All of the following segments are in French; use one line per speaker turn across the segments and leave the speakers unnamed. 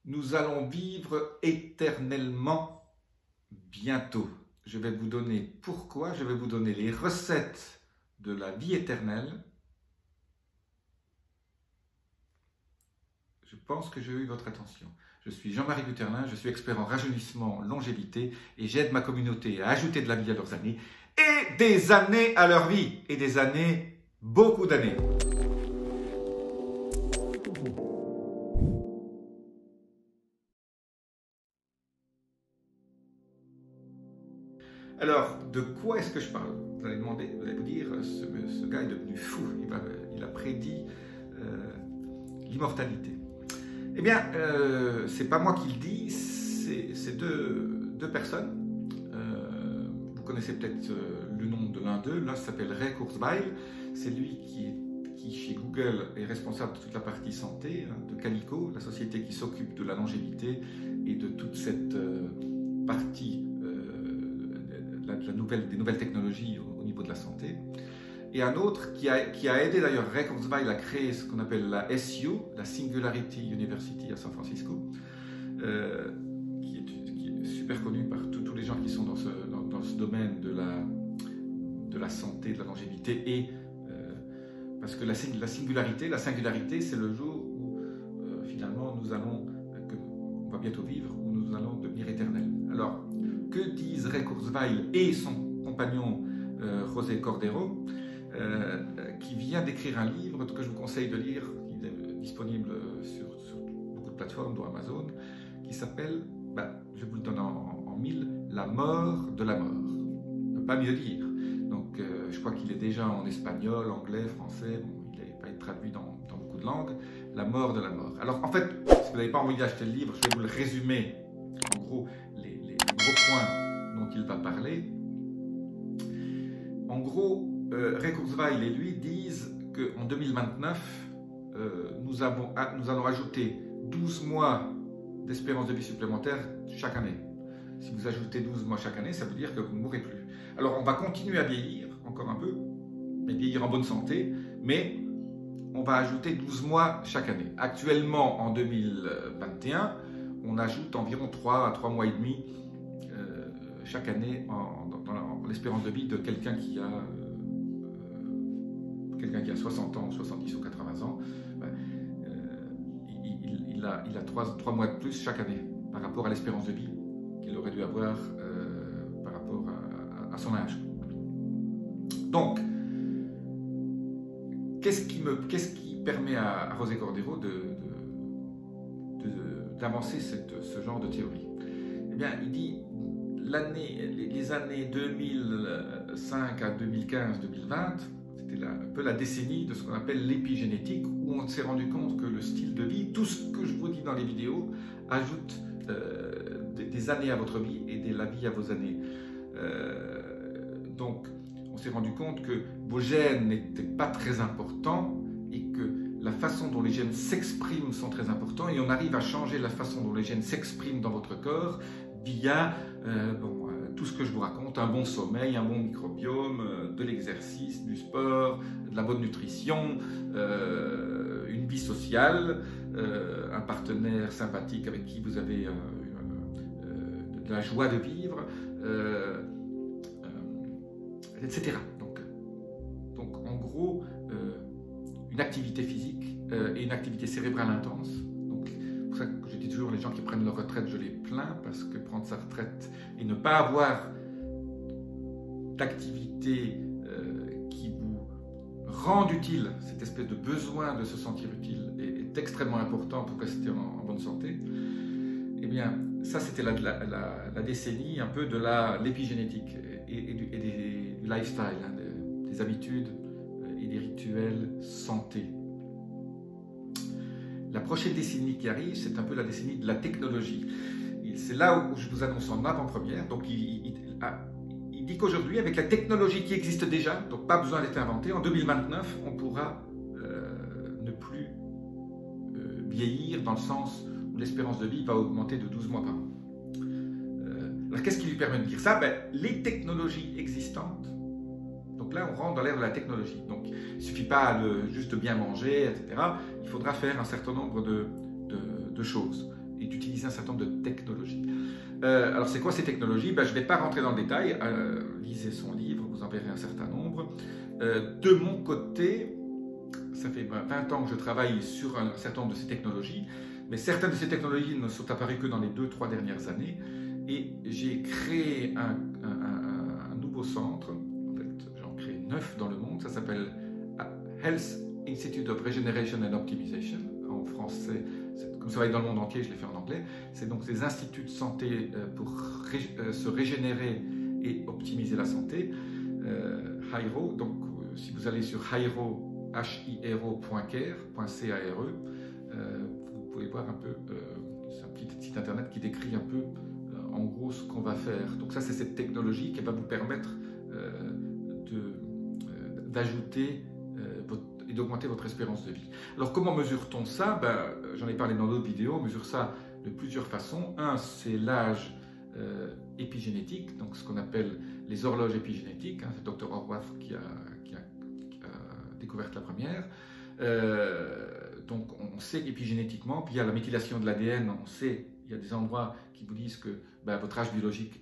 Nous allons vivre éternellement bientôt. Je vais vous donner pourquoi, je vais vous donner les recettes de la vie éternelle. Je pense que j'ai eu votre attention. Je suis Jean-Marie Guterlin, je suis expert en rajeunissement, longévité et j'aide ma communauté à ajouter de la vie à leurs années et des années à leur vie et des années, beaucoup d'années. Alors, de quoi est-ce que je parle? Vous allez demander, vous allez vous dire, ce gars est devenu fou, il a prédit l'immortalité. Eh bien, c'est pas moi qui le dis, c'est deux personnes. Vous connaissez peut-être le nom de l'un d'eux, l'un s'appelle Ray Kurzweil, c'est lui qui chez Google est responsable de toute la partie santé, de Calico, la société qui s'occupe de la longévité et de toute cette partie des nouvelles technologies au niveau de la santé. Et un autre qui a aidé d'ailleurs Ray Kurzweil à créer ce qu'on appelle la SU, la Singularity University à San Francisco, qui est super connu par tous les gens qui sont dans ce domaine de la santé, de la longévité, et parce que la singularité, c'est le jour où finalement on va bientôt vivre, où nous allons devenir éternels. Alors, que disent Ray Kurzweil et son compagnon José Cordero, qui vient d'écrire un livre que je vous conseille de lire, qui est disponible sur beaucoup de plateformes, dont Amazon, qui s'appelle, je vous le donne en mille, La mort de la mort. Ne pas mieux dire. Donc, je crois qu'il est déjà en espagnol, anglais, français, bon, il n'a pas été traduit dans beaucoup de langues. La mort de la mort. Alors, en fait, si vous n'avez pas envie d'acheter le livre, je vais vous le résumer. En gros, les gros points dont il va parler. En gros, Ray Kurzweil et lui disent qu'en 2029, nous allons ajouter 12 mois d'espérance de vie supplémentaire chaque année. Si vous ajoutez 12 mois chaque année, ça veut dire que vous ne mourrez plus. Alors on va continuer à vieillir, encore un peu, mais vieillir en bonne santé, mais on va ajouter 12 mois chaque année. Actuellement, en 2021, on ajoute environ 3 à 3 mois et demi chaque année dans l'espérance de vie de quelqu'un qui a 60 ans, 70 ou 80 ans, il a 3 mois de plus chaque année par rapport à l'espérance de vie qu'il aurait dû avoir par rapport à son âge. Donc, qu'est-ce qui permet à José Cordero d'avancer ce genre de théorie? Eh bien, il dit les années 2005 à 2015-2020, c'était un peu la décennie de ce qu'on appelle l'épigénétique, où on s'est rendu compte que le style de vie, tout ce que je vous dis dans les vidéos, ajoute des années à votre vie et de la vie à vos années. Donc, on s'est rendu compte que vos gènes n'étaient pas très importants et que la façon dont les gènes s'expriment sont très importants, et on arrive à changer la façon dont les gènes s'expriment dans votre corps via tout ce que je vous raconte, un bon sommeil, un bon microbiome, de l'exercice, du sport, de la bonne nutrition, une vie sociale, un partenaire sympathique avec qui vous avez de la joie de vivre, etc. Donc en gros, une activité physique et une activité cérébrale intense. Donc c'est pour ça que je dis toujours, les gens qui prennent leur retraite, je les plains, parce que prendre sa retraite et ne pas avoir d'activité qui vous rende utile, cette espèce de besoin de se sentir utile est extrêmement important pour rester en bonne santé. Eh bien, ça c'était la décennie un peu de l'épigénétique et du lifestyle, des habitudes et des rituels santé. La prochaine décennie qui arrive, c'est un peu la décennie de la technologie. C'est là où je vous annonce en avant-première. Donc il dit qu'aujourd'hui, avec la technologie qui existe déjà, donc pas besoin d'être inventée, en 2029, on pourra ne plus vieillir, dans le sens où l'espérance de vie va augmenter de 12 mois par an. Alors qu'est-ce qui lui permet de dire ça? Les technologies existantes. Donc là, on rentre dans l'ère de la technologie. Donc il ne suffit pas juste de bien manger, etc. Il faudra faire un certain nombre de choses. et d'utiliser un certain nombre de technologies. Alors c'est quoi ces technologies? Je ne vais pas rentrer dans le détail, lisez son livre, vous en verrez un certain nombre. De mon côté, ça fait 20 ans que je travaille sur un certain nombre de ces technologies, mais certaines de ces technologies ne sont apparues que dans les 2-3 dernières années, et j'ai créé un nouveau centre, en fait j'en crée 9 dans le monde, ça s'appelle Health Institute of Regeneration and Optimization, en français, comme ça va être dans le monde entier, je l'ai fait en anglais. C'est donc des instituts de santé pour se régénérer et optimiser la santé. HIRO, donc si vous allez sur HIRO, HIRO.care, vous pouvez voir un peu, c'est un petit site internet qui décrit un peu en gros ce qu'on va faire. Donc ça c'est cette technologie qui va vous permettre d'ajouter et d'augmenter votre espérance de vie. Alors comment mesure-t-on ça? J'en ai parlé dans d'autres vidéos, on mesure ça de plusieurs façons. Un, c'est l'âge épigénétique, donc ce qu'on appelle les horloges épigénétiques, c'est le Dr Horvath qui a découvert la première. Donc on sait qu'épigénétiquement, puis il y a la méthylation de l'ADN, on sait, il y a des endroits qui vous disent que votre âge biologique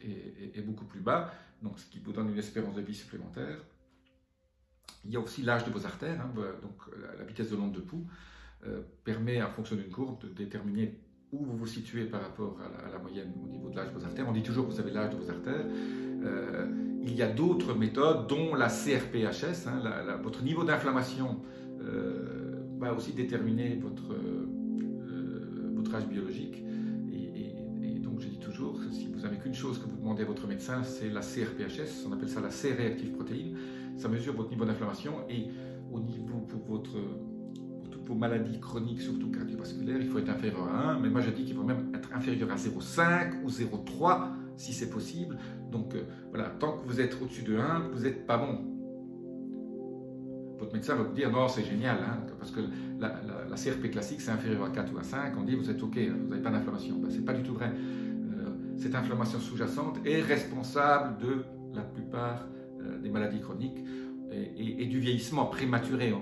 est beaucoup plus bas, donc ce qui vous donne une espérance de vie supplémentaire. Il y a aussi l'âge de vos artères, donc la vitesse de l'onde de pouls permet, en fonction d'une courbe, de déterminer où vous vous situez par rapport à la moyenne au niveau de l'âge de vos artères. On dit toujours que vous avez l'âge de vos artères. Il y a d'autres méthodes, dont la CRPHS, votre niveau d'inflammation va aussi déterminer votre âge biologique. Et donc je dis toujours, si vous n'avez qu'une chose que vous demandez à votre médecin, c'est la CRPHS, on appelle ça la C-réactive protéine. Ça mesure votre niveau d'inflammation et au niveau pour toutes vos maladies chroniques, surtout cardiovasculaires, il faut être inférieur à 1, mais moi je dis qu'il faut même être inférieur à 0,5 ou 0,3 si c'est possible. Donc voilà, tant que vous êtes au-dessus de 1, vous n'êtes pas bon. Votre médecin va vous dire non, c'est génial, parce que la CRP classique c'est inférieur à 4 ou à 5, on dit vous êtes ok, vous n'avez pas d'inflammation. C'est pas du tout vrai. Cette inflammation sous-jacente est responsable de la plupart des maladies chroniques et du vieillissement prématuré.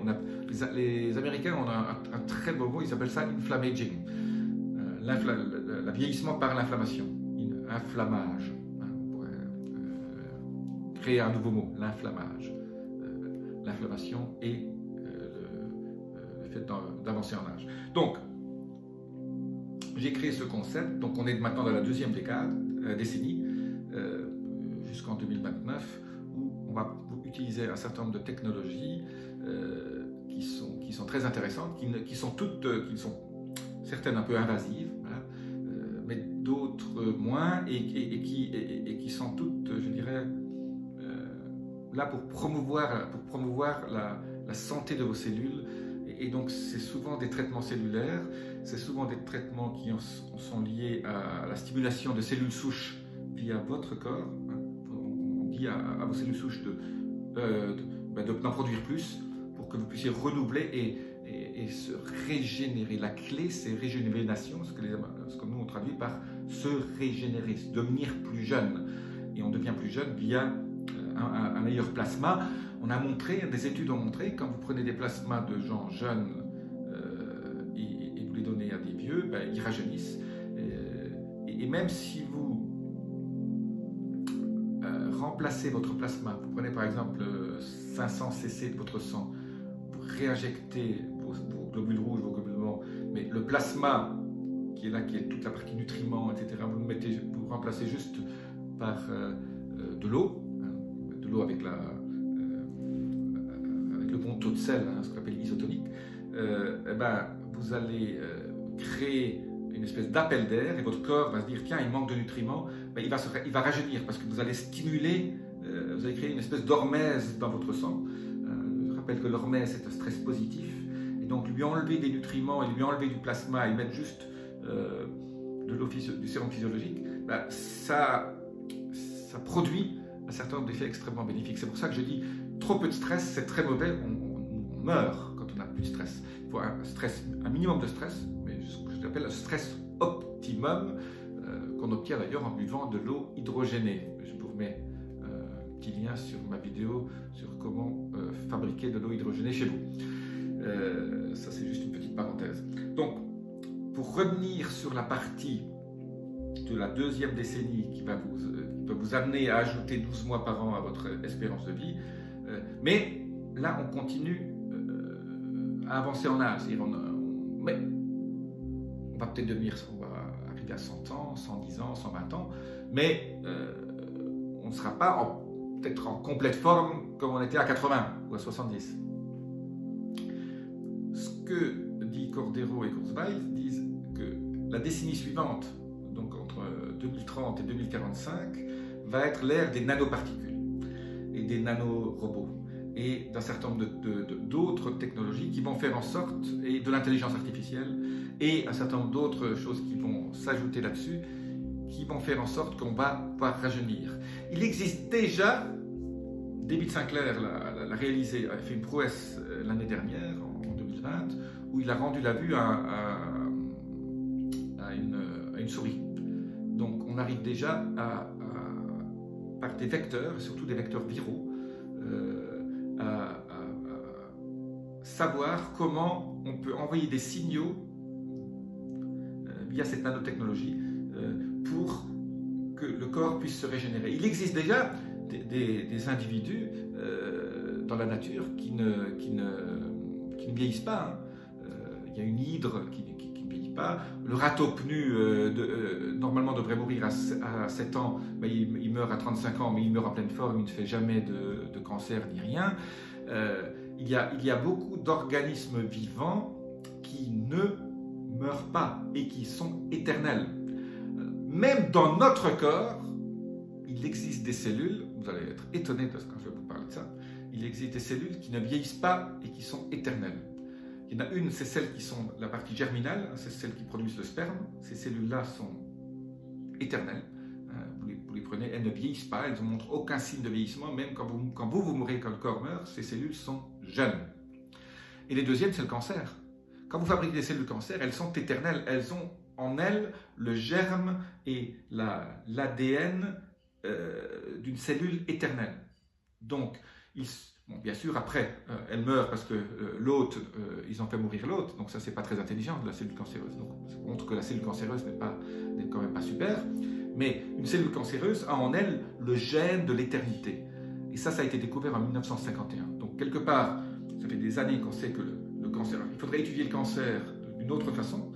Les Américains ont un très beau mot, ils appellent ça inflammaging, le vieillissement par l'inflammation, inflammage. On pourrait créer un nouveau mot, l'inflammage, l'inflammation et le fait d'avancer en âge. Donc, j'ai créé ce concept, donc on est maintenant dans la deuxième décennie, jusqu'en 2029, où on va utiliser un certain nombre de technologies qui sont très intéressantes, qui sont certaines un peu invasives, mais d'autres moins, et qui sont toutes, je dirais, là pour promouvoir la santé de vos cellules. Et donc c'est souvent des traitements cellulaires, c'est souvent des traitements qui sont liés à la stimulation de cellules souches via votre corps. On dit à vos cellules souches d'en produire plus pour que vous puissiez renouveler et se régénérer. La clé, c'est régénération, ce que nous on traduit par se régénérer, devenir plus jeune. Et on devient plus jeune via un meilleur plasma. Des études ont montré, quand vous prenez des plasmas de gens jeunes et vous les donnez à des vieux, ils rajeunissent. Et même si vous remplacez votre plasma, vous prenez par exemple 500 cc de votre sang, vous réinjectez vos globules rouges, vos globules blancs, mais le plasma qui est là, qui est toute la partie nutriments, etc., vous remplacez juste par de l'eau avec le bon taux de sel, ce qu'on appelle isotonique, vous allez créer une espèce d'appel d'air et votre corps va se dire tiens, il manque de nutriments, il va rajeunir parce que vous allez stimuler, vous allez créer une espèce d'hormèse dans votre sang. Je rappelle que l'hormèse c'est un stress positif et donc lui enlever des nutriments et lui enlever du plasma et mettre juste du sérum physiologique, ça produit un certain nombre d'effets extrêmement bénéfiques. C'est pour ça que je dis trop peu de stress, c'est très mauvais, on meurt quand on n'a plus de stress. Il faut un minimum de stress, mais ce que j'appelle le stress optimum, qu'on obtient d'ailleurs en buvant de l'eau hydrogénée. Je vous remets un petit lien sur ma vidéo sur comment fabriquer de l'eau hydrogénée chez vous. Ça c'est juste une petite parenthèse. Donc, pour revenir sur la partie de la deuxième décennie qui va vous amener à ajouter 12 mois par an à votre espérance de vie, mais là on continue à avancer en âge. Mais on va peut-être on va arriver à 100 ans, 110 ans, 120 ans, mais on ne sera pas peut-être en complète forme comme on était à 80 ou à 70. Ce que dit Cordero et Kurzweil disent que la décennie suivante, donc entre 2030 et 2045, va être l'ère des nanoparticules et des nanorobots et d'un certain nombre d'autres technologies qui vont faire en sorte, et de l'intelligence artificielle, et un certain nombre d'autres choses qui vont s'ajouter là-dessus, qui vont faire en sorte qu'on va pouvoir rajeunir. Il existe déjà, David Sinclair l'a réalisé, a fait une prouesse l'année dernière, en 2020, où il a rendu la vue à une souris. Donc on arrive déjà par des vecteurs, surtout des vecteurs viraux, à savoir comment on peut envoyer des signaux via cette nanotechnologie pour que le corps puisse se régénérer. Il existe déjà des individus dans la nature qui ne vieillissent pas. Il y a une hydre qui ne vieillit pas. Le râteau-pnu, normalement, devrait mourir à 7 ans. Ben, il meurt à 35 ans, mais il meurt en pleine forme. Il ne fait jamais de cancer ni rien. Il y a beaucoup d'organismes vivants qui ne meurent pas et qui sont éternels. Même dans notre corps, il existe des cellules, vous allez être étonnés quand je vais vous parler de ça, il existe des cellules qui ne vieillissent pas et qui sont éternelles. Il y en a une, c'est celles qui sont la partie germinale, c'est celles qui produisent le sperme. Ces cellules-là sont éternelles. Vous les prenez, elles ne vieillissent pas, elles ne montrent aucun signe de vieillissement, même quand vous mourrez, quand le corps meurt, ces cellules sont jeunes. Et les deuxièmes, c'est le cancer. Quand vous fabriquez des cellules cancer, elles sont éternelles, elles ont en elles le germe et l'ADN d'une cellule éternelle. Donc, bon, bien sûr, après, elle meurt parce que l'hôte, ils ont fait mourir l'hôte, donc ça, c'est pas très intelligent de la cellule cancéreuse. Donc, ça montre que la cellule cancéreuse n'est quand même pas super. Mais une cellule cancéreuse a en elle le gène de l'éternité. Et ça a été découvert en 1951. Donc, quelque part, ça fait des années qu'on sait que le cancer, il faudrait étudier le cancer d'une autre façon.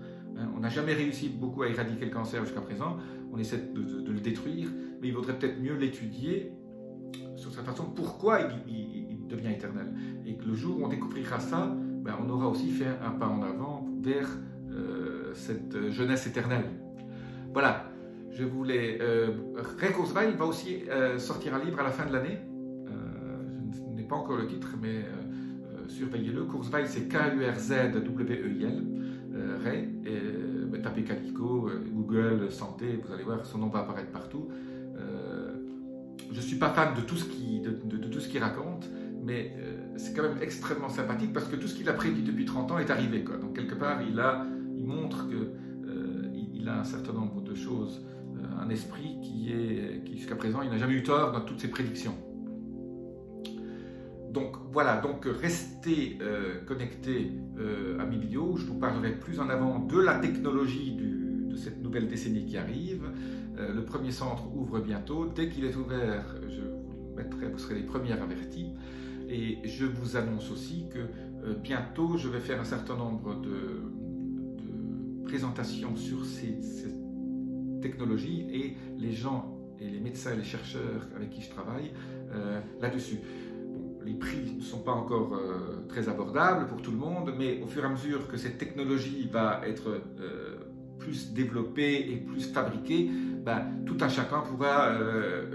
On n'a jamais réussi beaucoup à éradiquer le cancer jusqu'à présent. On essaie de le détruire, mais il vaudrait peut-être mieux l'étudier sur cette façon, pourquoi il devient éternel. Et que le jour où on découvrira ça, ben, on aura aussi fait un pas en avant vers cette jeunesse éternelle. Voilà, je voulais... Ray Kurzweil va aussi sortir un livre à la fin de l'année. Je n'ai pas encore le titre, mais surveillez-le. Kurzweil, c'est K-U-R-Z-W-E-I-L. Ray, tapez Calico, Google, santé, vous allez voir, son nom va apparaître partout. Je ne suis pas fan de tout ce qu'il raconte, mais c'est quand même extrêmement sympathique parce que tout ce qu'il a prédit depuis 30 ans est arrivé, quoi. Donc quelque part, il montre qu'il a un certain nombre de choses, un esprit qui jusqu'à présent, il n'a jamais eu tort dans toutes ses prédictions. Donc voilà, donc restez connectés à mes vidéos, je vous parlerai plus en avant de la technologie de cette nouvelle décennie qui arrive. Le premier centre ouvre bientôt. Dès qu'il est ouvert, je vous le mettrai, vous serez les premiers avertis. Et je vous annonce aussi que bientôt, je vais faire un certain nombre de présentations sur ces technologies et les gens et les médecins et les chercheurs avec qui je travaille là-dessus. Bon, les prix ne sont pas encore très abordables pour tout le monde, mais au fur et à mesure que cette technologie va être plus développée et plus fabriquée, ben, tout un chacun pourra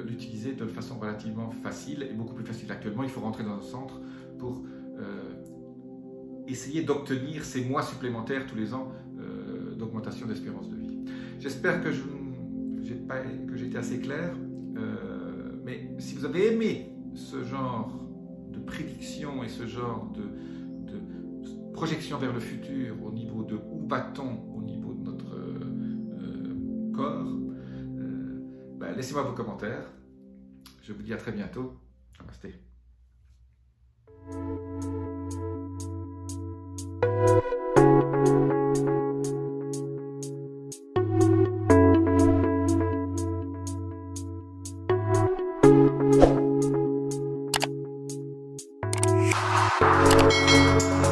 l'utiliser de façon relativement facile et beaucoup plus facile actuellement. Il faut rentrer dans un centre pour essayer d'obtenir ces mois supplémentaires tous les ans d'augmentation d'espérance de vie. J'espère que j'ai été assez clair, mais si vous avez aimé ce genre de prédiction et ce genre de projection vers le futur au niveau de où va-t-on au niveau de notre corps, ben, laissez-moi vos commentaires. Je vous dis à très bientôt. Namasté.
Thank you.